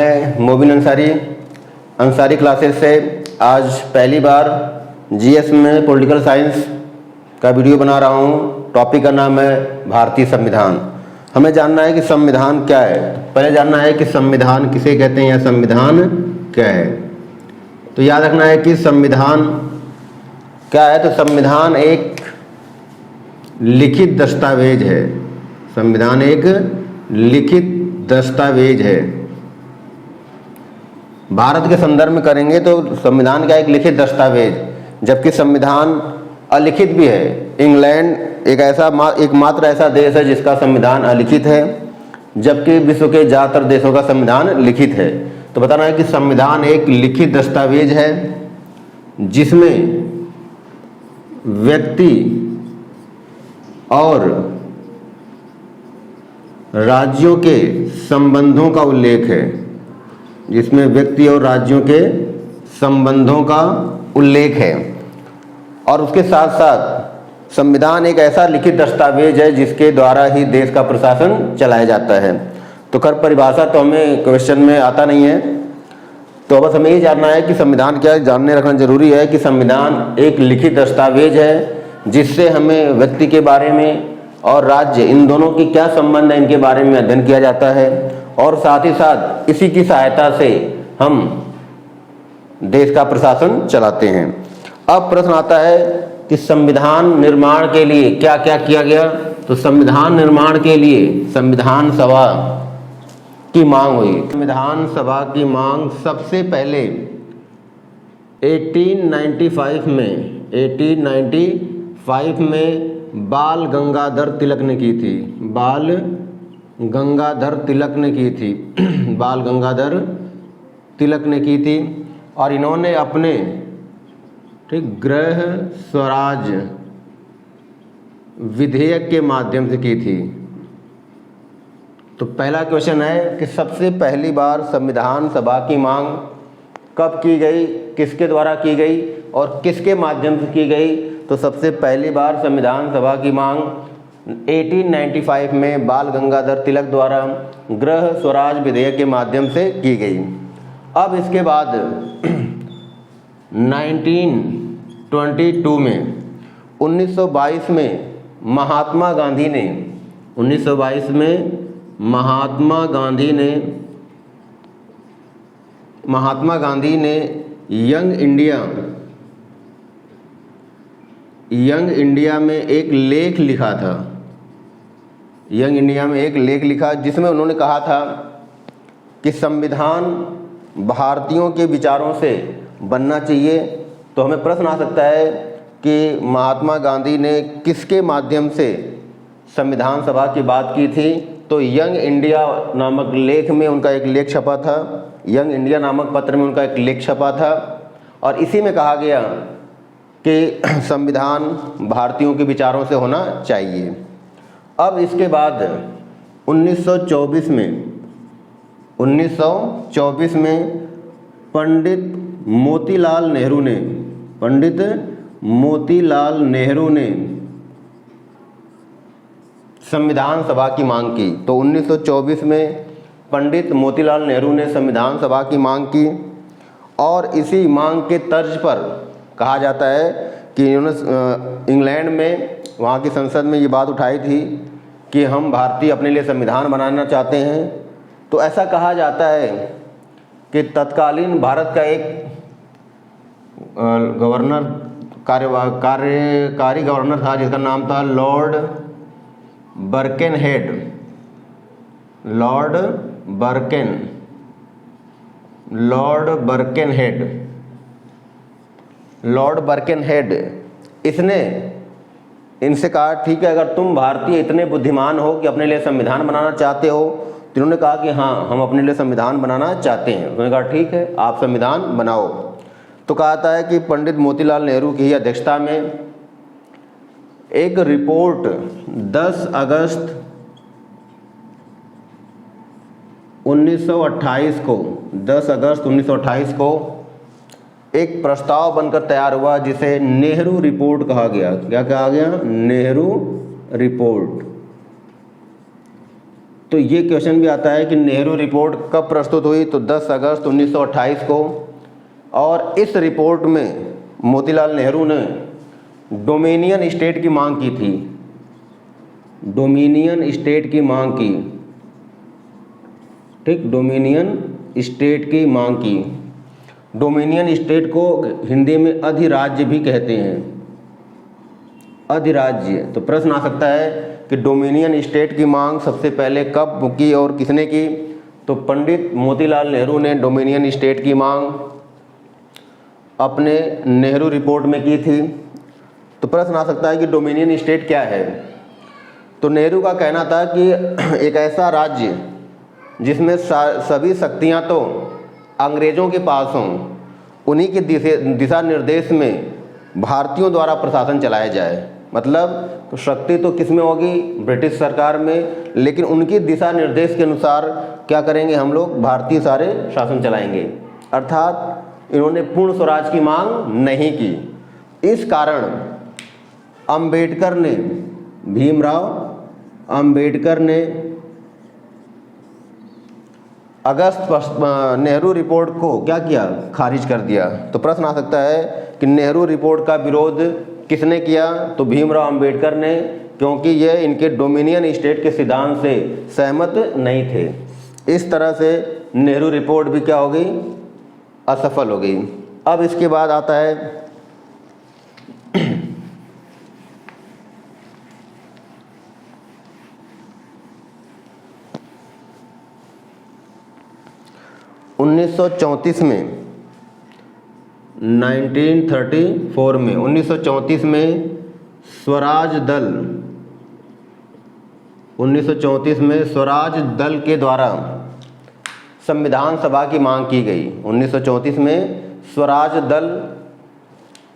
Mobin Ansari classes से आज पहली बार जीएस में पॉलिटिकल साइंस का वीडियो बना रहा हूँ। टॉपिक का नाम है भारतीय संविधान। हमें जानना है कि संविधान क्या है। पहले जानना है कि संविधान किसे कहते हैं या संविधान क्या है। तो याद रखना है कि संविधान क्या है। तो संविधान एक लिखित दस्तावेज है। संविधान एक लिखित दस्तावेज है। भारत के संदर्भ में करेंगे तो संविधान का एक लिखित दस्तावेज, जबकि संविधान अलिखित भी है। इंग्लैंड एकमात्र ऐसा देश है जिसका संविधान अलिखित है, जबकि विश्व के ज़्यादातर देशों का संविधान लिखित है। तो बताना है कि संविधान एक लिखित दस्तावेज है जिसमें व्यक्ति और राज्यों के संबंधों का उल्लेख है। जिसमें व्यक्ति और राज्यों के संबंधों का उल्लेख है। और उसके साथ साथ संविधान एक ऐसा लिखित दस्तावेज है जिसके द्वारा ही देश का प्रशासन चलाया जाता है। तो कर परिभाषा तो हमें क्वेश्चन में आता नहीं है। तो बस हमें ये जानना है कि संविधान क्या है। जानने रखना जरूरी है कि संविधान एक लिखित दस्तावेज है जिससे हमें व्यक्ति के बारे में और राज्य, इन दोनों की क्या संबंध है, इनके बारे में अध्ययन किया जाता है। और साथ ही साथ इसी की सहायता से हम देश का प्रशासन चलाते हैं। अब प्रश्न आता है कि संविधान निर्माण के लिए क्या क्या किया गया। तो संविधान निर्माण के लिए संविधान सभा की मांग हुई। संविधान सभा की मांग सबसे पहले 1895 में बाल गंगाधर तिलक ने की थी। बाल गंगाधर तिलक ने की थी। बाल गंगाधर तिलक ने की थी। और इन्होंने अपने गृह स्वराज विधेयक के माध्यम से की थी। तो पहला क्वेश्चन है कि सबसे पहली बार संविधान सभा की मांग कब की गई, किसके द्वारा की गई और किसके माध्यम से की गई। तो सबसे पहली बार संविधान सभा की मांग 1895 में बाल गंगाधर तिलक द्वारा गृह स्वराज विधेयक के माध्यम से की गई। अब इसके बाद 1922 में 1922 में महात्मा गांधी ने यंग इंडिया में एक लेख लिखा था। यंग इंडिया में एक लेख लिखा जिसमें उन्होंने कहा था कि संविधान भारतीयों के विचारों से बनना चाहिए। तो हमें प्रश्न आ सकता है कि महात्मा गांधी ने किसके माध्यम से संविधान सभा की बात की थी। तो यंग इंडिया नामक लेख में उनका एक लेख छपा था। यंग इंडिया नामक पत्र में उनका एक लेख छपा था और इसी में कहा गया कि संविधान भारतीयों के विचारों से होना चाहिए। अब इसके बाद 1924 में पंडित मोतीलाल नेहरू ने संविधान सभा की मांग की। तो 1924 में पंडित मोतीलाल नेहरू ने संविधान सभा की मांग की और इसी मांग के तर्ज पर कहा जाता है कि इन्होंने इंग्लैंड में वहाँ की संसद में ये बात उठाई थी कि हम भारतीय अपने लिए संविधान बनाना चाहते हैं। तो ऐसा कहा जाता है कि तत्कालीन भारत का एक गवर्नर, कार्यकारी गवर्नर था जिसका नाम था लॉर्ड बर्केनहेड। इसने इनसे कहा ठीक है, अगर तुम भारतीय इतने बुद्धिमान हो कि अपने लिए संविधान बनाना चाहते हो। तो उन्होंने कहा कि हाँ, हम अपने लिए संविधान बनाना चाहते हैं। उन्होंने कहा ठीक है, आप संविधान बनाओ। तो कहता है कि पंडित मोतीलाल नेहरू की अध्यक्षता में एक रिपोर्ट 10 अगस्त 1928 को एक प्रस्ताव बनकर तैयार हुआ जिसे नेहरू रिपोर्ट कहा गया। क्या कहा गया? नेहरू रिपोर्ट। तो ये क्वेश्चन भी आता है कि नेहरू रिपोर्ट कब प्रस्तुत हुई, तो 10 अगस्त 1928 को। और इस रिपोर्ट में मोतीलाल नेहरू ने डोमिनियन स्टेट की मांग की थी, डोमिनियन स्टेट की मांग की, ठीक, डोमिनियन स्टेट की मांग की। डोमिनियन स्टेट को हिंदी में अधिराज्य भी कहते हैं, अधिराज्य। तो प्रश्न आ सकता है कि डोमिनियन स्टेट की मांग सबसे पहले कब की और किसने की, तो पंडित मोतीलाल नेहरू ने डोमिनियन स्टेट की मांग अपने नेहरू रिपोर्ट में की थी। तो प्रश्न आ सकता है कि डोमिनियन स्टेट क्या है। तो नेहरू का कहना था कि एक ऐसा राज्य जिसमें सभी शक्तियां तो अंग्रेज़ों के पास हों, उन्हीं के दिशा निर्देश में भारतीयों द्वारा प्रशासन चलाया जाए। मतलब शक्ति तो किस में होगी, ब्रिटिश सरकार में, लेकिन उनकी दिशा निर्देश के अनुसार क्या करेंगे हम लोग, भारतीय सारे शासन चलाएंगे। अर्थात इन्होंने पूर्ण स्वराज की मांग नहीं की। इस कारण अंबेडकर ने, भीमराव अंबेडकर ने अगस्त नेहरू रिपोर्ट को क्या किया, खारिज कर दिया। तो प्रश्न आ सकता है कि नेहरू रिपोर्ट का विरोध किसने किया, तो भीमराव अंबेडकर ने, क्योंकि यह इनके डोमिनियन स्टेट के सिद्धांत से सहमत नहीं थे। इस तरह से नेहरू रिपोर्ट भी क्या हो गई, असफल हो गई। अब इसके बाद आता है 1934 में, 1934 में, 1934 में स्वराज दल, 1934 में स्वराज दल के द्वारा संविधान सभा की मांग की गई। 1934 में स्वराज दल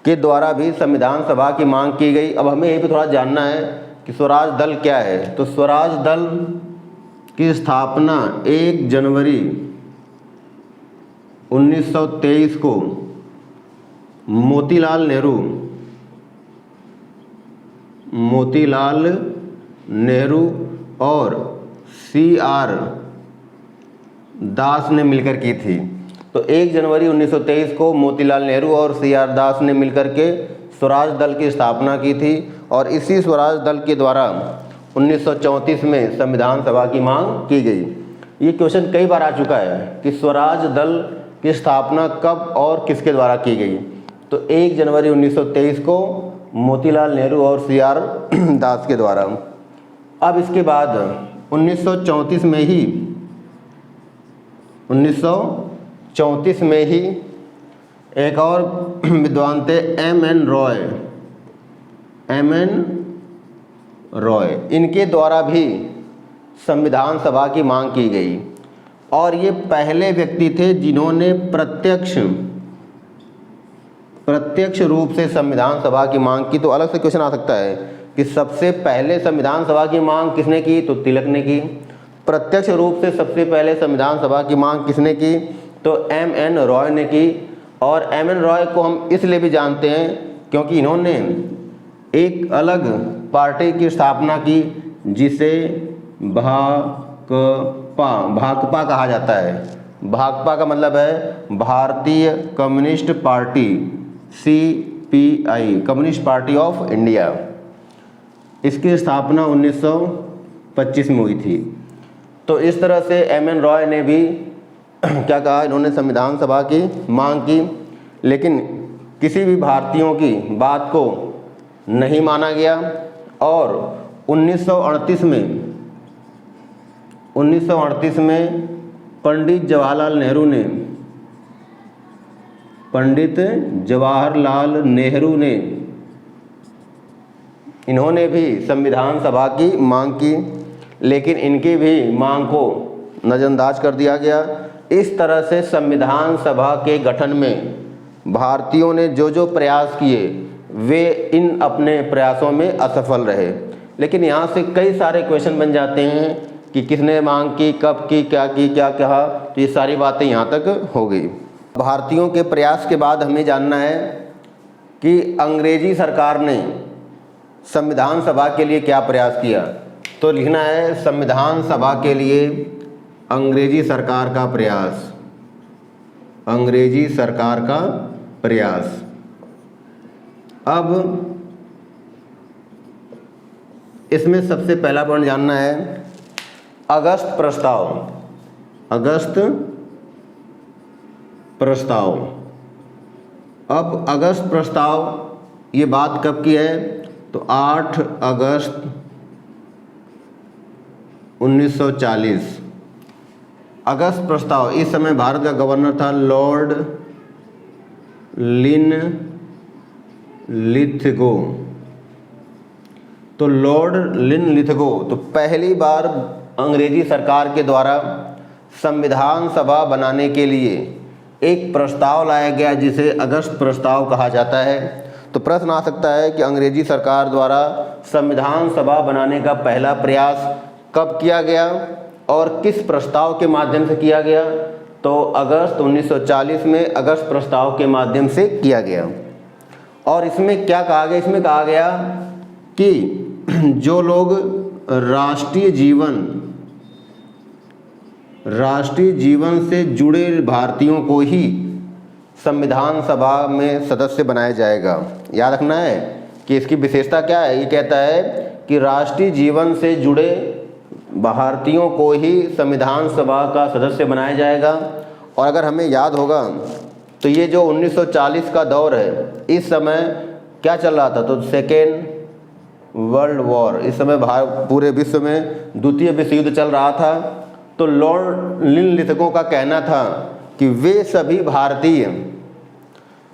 के द्वारा भी संविधान सभा की मांग की गई। अब हमें यही पे थोड़ा जानना है कि स्वराज दल क्या है। तो स्वराज दल की स्थापना 1 जनवरी 1923 को मोतीलाल नेहरू और CR दास ने मिलकर की थी। तो 1 जनवरी 1923 को मोतीलाल नेहरू और CR दास ने मिलकर के स्वराज दल की स्थापना की थी। और इसी स्वराज दल के द्वारा 1934 में संविधान सभा की मांग की गई। ये क्वेश्चन कई बार आ चुका है कि स्वराज दल की स्थापना कब और किसके द्वारा की गई। तो 1 जनवरी 1923 को मोतीलाल नेहरू और CR दास के द्वारा। अब इसके बाद 1934 में ही एक और विद्वान थे M.N. रॉय, इनके द्वारा भी संविधान सभा की मांग की गई। और ये पहले व्यक्ति थे जिन्होंने प्रत्यक्ष रूप से संविधान सभा की मांग की। तो अलग से क्वेश्चन आ सकता है कि सबसे पहले संविधान सभा की मांग किसने की, तो तिलक ने की। प्रत्यक्ष रूप से सबसे पहले संविधान सभा की मांग किसने की, तो M.N. रॉय ने की। और M.N. रॉय को हम इसलिए भी जानते हैं क्योंकि इन्होंने एक अलग पार्टी की स्थापना की जिसे भाकपा कहा जाता है। भाकपा का मतलब है भारतीय communist party, CPI, communist party of India. इसकी स्थापना 1925 में हुई थी। तो इस तरह से M.N. रॉय ने भी क्या कहा, इन्होंने संविधान सभा की मांग की, लेकिन किसी भी भारतीयों की बात को नहीं माना गया। और 1938 में पंडित जवाहरलाल नेहरू ने इन्होंने भी संविधान सभा की मांग की, लेकिन इनकी भी मांग को नज़रअंदाज कर दिया गया। इस तरह से संविधान सभा के गठन में भारतीयों ने जो प्रयास किए वे इन अपने प्रयासों में असफल रहे। लेकिन यहाँ से कई सारे क्वेश्चन बन जाते हैं कि किसने मांग की, कब की, क्या की, क्या कहा। तो ये सारी बातें यहाँ तक हो गई। भारतीयों के प्रयास के बाद हमें जानना है कि अंग्रेजी सरकार ने संविधान सभा के लिए क्या प्रयास किया। तो लिखना है संविधान सभा के लिए अंग्रेजी सरकार का प्रयास, अंग्रेजी सरकार का प्रयास। अब इसमें सबसे पहला पॉइंट जानना है अगस्त प्रस्ताव, अगस्त प्रस्ताव। अब अगस्त प्रस्ताव ये बात कब की है, तो 8 अगस्त 1940। अगस्त प्रस्ताव, इस समय भारत का गवर्नर था लॉर्ड लिनलिथगो। तो लॉर्ड लिनलिथगो तो पहली बार अंग्रेजी सरकार के द्वारा संविधान सभा बनाने के लिए एक प्रस्ताव लाया गया जिसे अगस्त प्रस्ताव कहा जाता है। तो प्रश्न आ सकता है कि अंग्रेजी सरकार द्वारा संविधान सभा बनाने का पहला प्रयास कब किया गया और किस प्रस्ताव के माध्यम से किया गया, तो अगस्त 1940 में अगस्त प्रस्ताव के माध्यम से किया गया। और इसमें क्या कहा गया, इसमें कहा गया कि जो लोग राष्ट्रीय जीवन से जुड़े भारतीयों को ही संविधान सभा में सदस्य बनाया जाएगा। याद रखना है कि इसकी विशेषता क्या है, ये कहता है कि राष्ट्रीय जीवन से जुड़े भारतीयों को ही संविधान सभा का सदस्य बनाया जाएगा। और अगर हमें याद होगा तो ये जो 1940 का दौर है, इस समय क्या चल रहा था, तो सेकेंड वर्ल्ड वॉर, इस समय पूरे विश्व में द्वितीय विश्व युद्ध चल रहा था। तो लॉर्ड लिनलिथगो का कहना था कि वे सभी भारतीय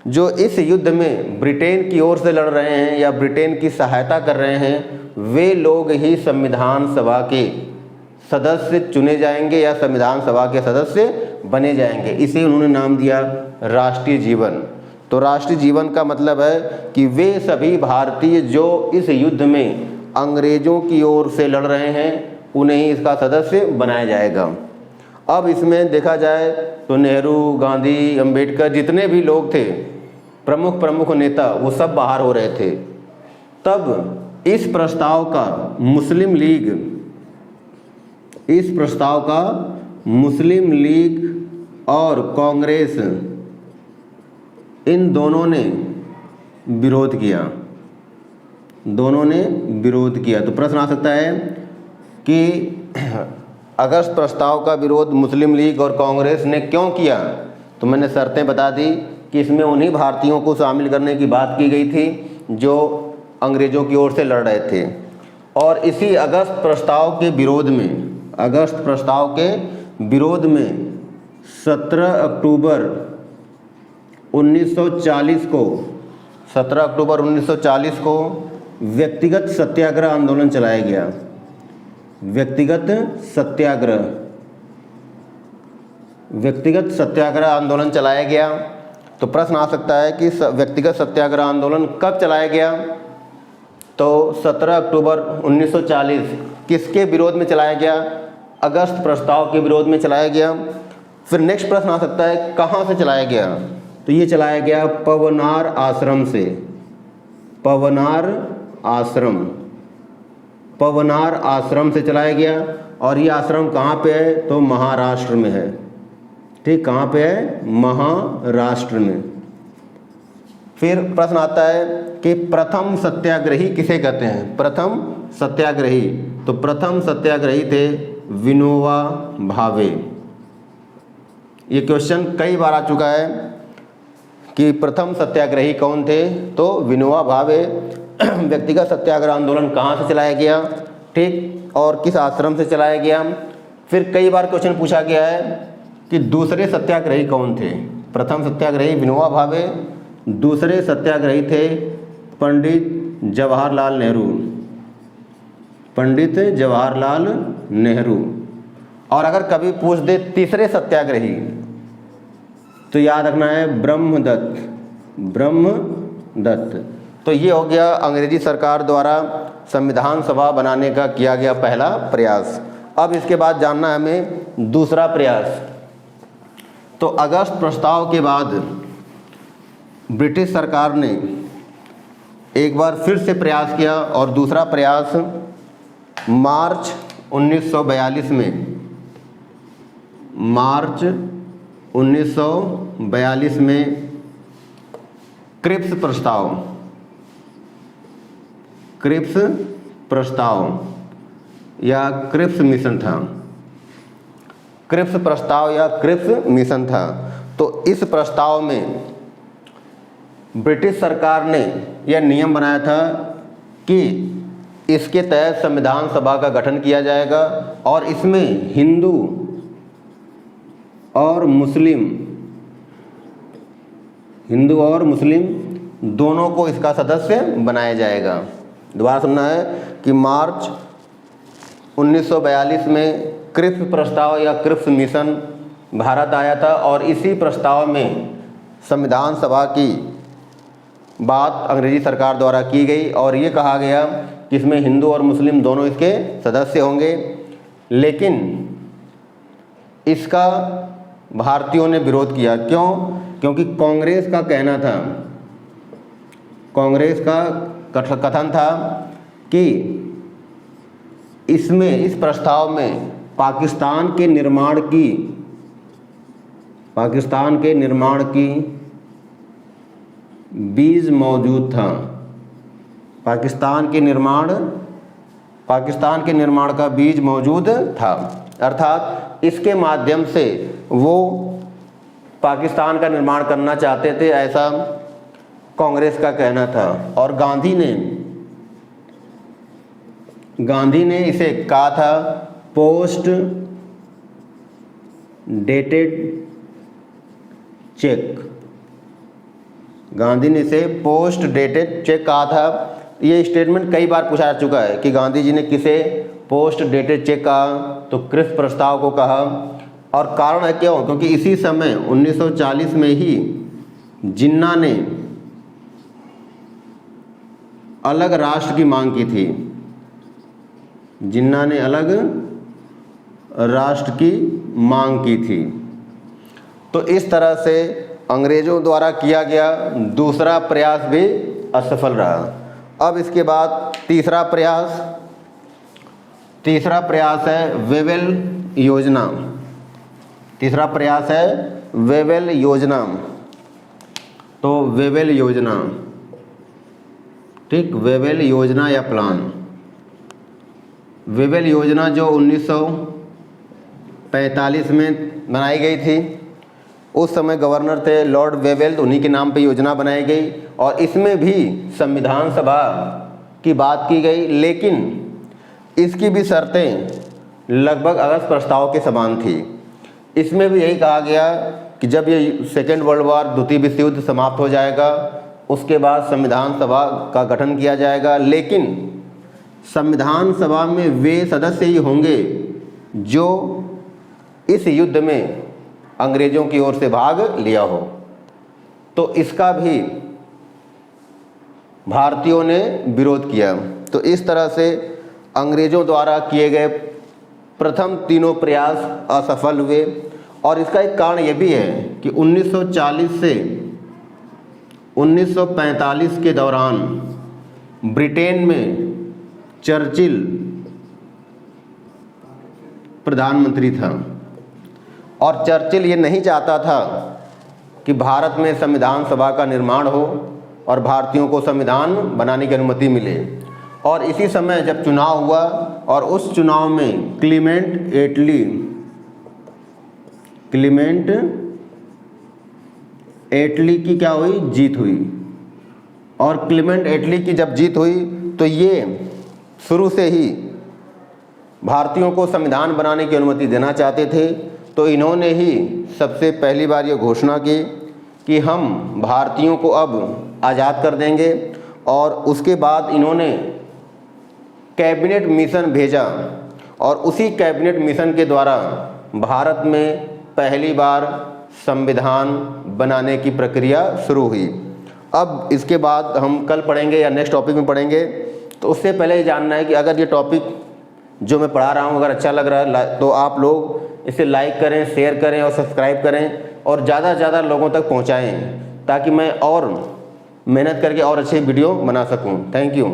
जो इस युद्ध में ब्रिटेन की ओर से लड़ रहे हैं या ब्रिटेन की सहायता कर रहे हैं, वे लोग ही संविधान सभा के सदस्य चुने जाएंगे या संविधान सभा के सदस्य बने जाएंगे। इसे उन्होंने नाम दिया राष्ट्रीय जीवन। तो राष्ट्रीय जीवन का मतलब है कि वे सभी भारतीय जो इस युद्ध में अंग्रेजों की ओर से लड़ रहे हैं उन्हें ही इसका सदस्य बनाया जाएगा। अब इसमें देखा जाए तो नेहरू, गांधी, अंबेडकर, जितने भी लोग थे प्रमुख नेता, वो सब बाहर हो रहे थे। तब इस प्रस्ताव का मुस्लिम लीग और कांग्रेस, इन दोनों ने विरोध किया। तो प्रश्न आ सकता है कि अगस्त प्रस्ताव का विरोध मुस्लिम लीग और कांग्रेस ने क्यों किया। तो मैंने शर्तें बता दी कि इसमें उन्हीं भारतीयों को शामिल करने की बात की गई थी जो अंग्रेज़ों की ओर से लड़ रहे थे। और इसी अगस्त प्रस्ताव के विरोध में 17 अक्टूबर 1940 को व्यक्तिगत सत्याग्रह आंदोलन चलाया गया। व्यक्तिगत सत्याग्रह आंदोलन चलाया गया। तो प्रश्न आ सकता है कि व्यक्तिगत सत्याग्रह आंदोलन कब चलाया गया, तो 17 अक्टूबर 1940 किसके विरोध में चलाया गया, अगस्त प्रस्ताव के विरोध में चलाया गया। फिर नेक्स्ट प्रश्न आ सकता है कहाँ से चलाया गया, तो ये चलाया गया पवनार आश्रम से। पवनार आश्रम से चलाया गया। और ये आश्रम कहाँ पे है, तो महाराष्ट्र में है। ठीक, कहाँ पे है, महाराष्ट्र में। फिर प्रश्न आता है कि प्रथम सत्याग्रही किसे कहते हैं, प्रथम सत्याग्रही। तो प्रथम सत्याग्रही थे विनोबा भावे। ये क्वेश्चन कई बार आ चुका है कि प्रथम सत्याग्रही कौन थे, तो विनोबा भावे। व्यक्तिगत सत्याग्रह आंदोलन कहाँ से चलाया गया, ठीक, और किस आश्रम से चलाया गया। फिर कई बार क्वेश्चन पूछा गया है कि दूसरे सत्याग्रही कौन थे। प्रथम सत्याग्रही विनोबा भावे, दूसरे सत्याग्रही थे पंडित जवाहरलाल नेहरू। और अगर कभी पूछ दे तीसरे सत्याग्रही, तो याद रखना है ब्रह्मदत्त। तो ये हो गया अंग्रेजी सरकार द्वारा संविधान सभा बनाने का किया गया पहला प्रयास। अब इसके बाद जानना है हमें दूसरा प्रयास। तो अगस्त प्रस्ताव के बाद ब्रिटिश सरकार ने एक बार फिर से प्रयास किया और दूसरा प्रयास मार्च 1942 में, मार्च 1942 में क्रिप्स प्रस्ताव, क्रिप्स प्रस्ताव या क्रिप्स मिशन था, क्रिप्स प्रस्ताव या क्रिप्स मिशन था। तो इस प्रस्ताव में ब्रिटिश सरकार ने यह नियम बनाया था कि इसके तहत संविधान सभा का गठन किया जाएगा और इसमें हिंदू और मुस्लिम, हिंदू और मुस्लिम दोनों को इसका सदस्य बनाया जाएगा। दोबारा सुनना है कि मार्च 1942 में क्रिप्स प्रस्ताव या क्रिप्स मिशन भारत आया था और इसी प्रस्ताव में संविधान सभा की बात अंग्रेजी सरकार द्वारा की गई और ये कहा गया कि इसमें हिंदू और मुस्लिम दोनों इसके सदस्य होंगे। लेकिन इसका भारतीयों ने विरोध किया। क्यों? क्योंकि कांग्रेस का कहना था, कांग्रेस का कथन था कि इसमें, इस प्रस्ताव में पाकिस्तान के निर्माण की बीज मौजूद था। पाकिस्तान के निर्माण का बीज मौजूद था, अर्थात इसके माध्यम से वो पाकिस्तान का निर्माण करना चाहते थे, ऐसा कांग्रेस का कहना था। और गांधी ने इसे कहा था पोस्ट डेटेड चेक। गांधी ने इसे पोस्ट डेटेड चेक कहा था। ये स्टेटमेंट कई बार पूछा जा चुका है कि गांधी जी ने किसे पोस्ट डेटेड चेक कहा, तो क्रिप्स प्रस्ताव को कहा। और कारण है क्यों? क्योंकि इसी समय 1940 में ही जिन्ना ने अलग राष्ट्र की मांग की थी, जिन्ना ने अलग राष्ट्र की मांग की थी। तो इस तरह से अंग्रेजों द्वारा किया गया दूसरा प्रयास भी असफल रहा। अब इसके बाद तीसरा प्रयास है वेवेल योजना। तीसरा प्रयास है वेवेल योजना। तो वेवेल योजना, ठीक, वेवेल योजना या प्लान। वेवेल योजना जो 1945 में बनाई गई थी, उस समय गवर्नर थे लॉर्ड वेवेल, उन्हीं के नाम पे योजना बनाई गई और इसमें भी संविधान सभा की बात की गई। लेकिन इसकी भी शर्तें लगभग अगस्त प्रस्ताव के समान थी। इसमें भी यही कहा गया कि जब ये सेकेंड वर्ल्ड वॉर, द्वितीय विश्व युद्ध समाप्त हो जाएगा, उसके बाद संविधान सभा का गठन किया जाएगा। लेकिन संविधान सभा में वे सदस्य ही होंगे जो इस युद्ध में अंग्रेजों की ओर से भाग लिया हो। तो इसका भी भारतीयों ने विरोध किया। तो इस तरह से अंग्रेजों द्वारा किए गए प्रथम तीनों प्रयास असफल हुए। और इसका एक कारण यह भी है कि 1940 से 1945 के दौरान ब्रिटेन में चर्चिल प्रधानमंत्री था और चर्चिल ये नहीं चाहता था कि भारत में संविधान सभा का निर्माण हो और भारतीयों को संविधान बनाने की अनुमति मिले। और इसी समय जब चुनाव हुआ और उस चुनाव में क्लीमेंट एटली की क्या हुई? जीत हुई। और क्लीमेंट एटली की जब जीत हुई तो ये शुरू से ही भारतीयों को संविधान बनाने की अनुमति देना चाहते थे। तो इन्होंने ही सबसे पहली बार ये घोषणा की कि हम भारतीयों को अब आज़ाद कर देंगे। और उसके बाद इन्होंने कैबिनेट मिशन भेजा और उसी कैबिनेट मिशन के द्वारा भारत में पहली बार संविधान बनाने की प्रक्रिया शुरू हुई। अब इसके बाद हम कल पढ़ेंगे या नेक्स्ट टॉपिक में पढ़ेंगे। तो उससे पहले ये जानना है कि अगर ये टॉपिक जो मैं पढ़ा रहा हूँ अगर अच्छा लग रहा है तो आप लोग इसे लाइक करें, शेयर करें और सब्सक्राइब करें और ज़्यादा से ज़्यादा लोगों तक पहुँचाएँ ताकि मैं और मेहनत करके और अच्छे वीडियो बना सकूँ। Thank you.